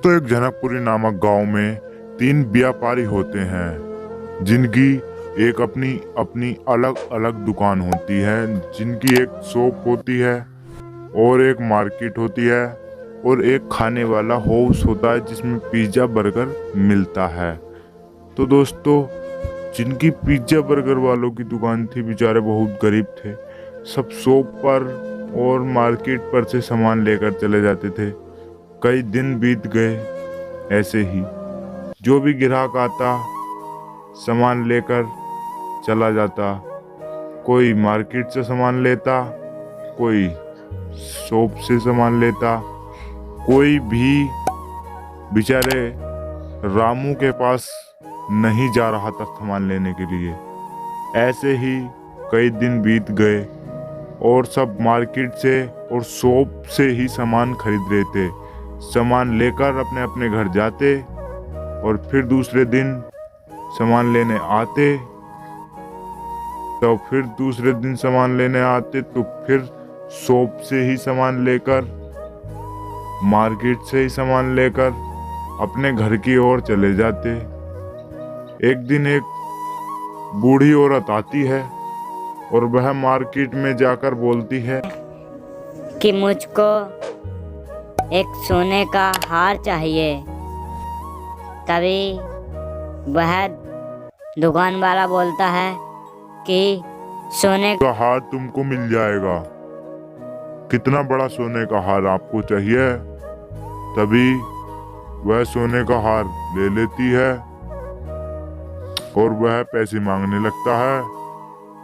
तो एक जनकपुरी नामक गांव में तीन व्यापारी होते हैं जिनकी एक अपनी अपनी अलग अलग दुकान होती है। जिनकी एक शॉप होती है और एक मार्केट होती है और एक खाने वाला हाउस होता है जिसमें पिज्ज़ा बर्गर मिलता है। तो दोस्तों, जिनकी पिज्ज़ा बर्गर वालों की दुकान थी, बेचारे बहुत गरीब थे। सब शॉप पर और मार्केट पर से सामान लेकर चले जाते थे। कई दिन बीत गए ऐसे ही। जो भी ग्राहक आता सामान लेकर चला जाता। कोई मार्केट से सामान लेता, कोई शॉप से सामान लेता, कोई भी बेचारे रामू के पास नहीं जा रहा था सामान लेने के लिए। ऐसे ही कई दिन बीत गए और सब मार्केट से और शॉप से ही सामान खरीद रहे थे। सामान लेकर अपने अपने घर जाते और फिर दूसरे दिन सामान लेने आते। तो फिर दूसरे दिन सामान लेने आते तो फिर शॉप से ही सामान लेकर, मार्केट से ही सामान लेकर अपने घर की ओर चले जाते। एक दिन एक बूढ़ी औरत आती है और वह मार्केट में जाकर बोलती है कि मुझको एक सोने का हार चाहिए। तभी वह दुकान वाला बोलता है कि सोने का हार तुमको मिल जाएगा। कितना बड़ा सोने का हार आपको चाहिए? तभी वह सोने का हार ले लेती है और वह पैसे मांगने लगता है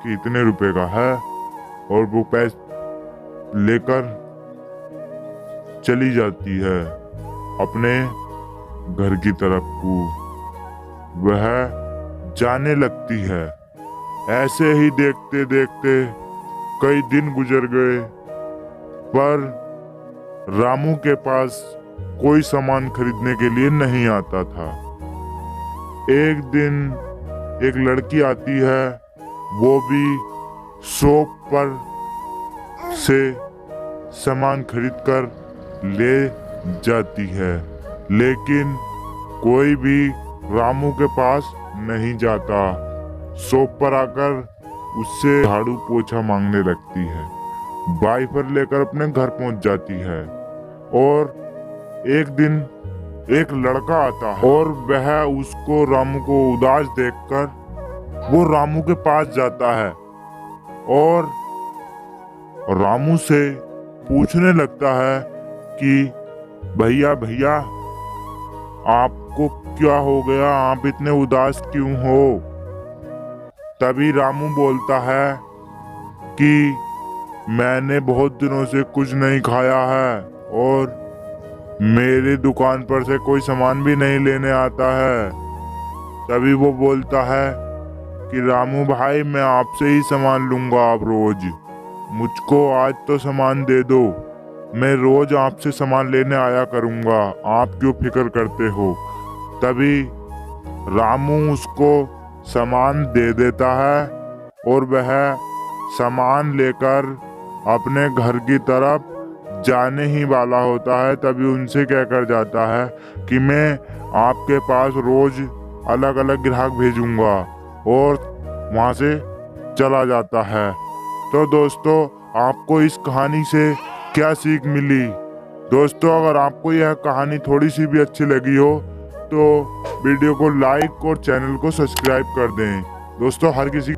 कि इतने रुपए का है, और वो पैसे लेकर चली जाती है अपने घर की तरफ को। वह जाने लगती है। ऐसे ही देखते देखते कई दिन गुजर गए, पर रामू के पास कोई सामान खरीदने के लिए नहीं आता था। एक दिन एक लड़की आती है, वो भी शॉप पर से सामान खरीदकर ले जाती है, लेकिन कोई भी रामू के पास नहीं जाता। शॉप पर आकर उससे झाड़ू पोछा मांगने लगती है। वाइपर लेकर अपने घर पहुंच जाती है और एक दिन एक लड़का आता है और वह उसको, रामू को उदास देखकर वो रामू के पास जाता है और रामू से पूछने लगता है कि भैया भैया, आपको क्या हो गया? आप इतने उदास क्यों हो? तभी रामू बोलता है कि मैंने बहुत दिनों से कुछ नहीं खाया है और मेरी दुकान पर से कोई सामान भी नहीं लेने आता है। तभी वो बोलता है कि रामू भाई, मैं आपसे ही सामान लूंगा आप रोज। मुझको आज तो सामान दे दो, मैं रोज आपसे सामान लेने आया करूंगा, आप क्यों फिक्र करते हो? तभी रामू उसको सामान दे देता है और वह सामान लेकर अपने घर की तरफ जाने ही वाला होता है। तभी उनसे कहकर जाता है कि मैं आपके पास रोज अलग अलग ग्राहक भेजूंगा, और वहां से चला जाता है। तो दोस्तों, आपको इस कहानी से क्या सीख मिली? दोस्तों, अगर आपको यह कहानी थोड़ी सी भी अच्छी लगी हो तो वीडियो को लाइक और चैनल को सब्सक्राइब कर दें। दोस्तों, हर किसी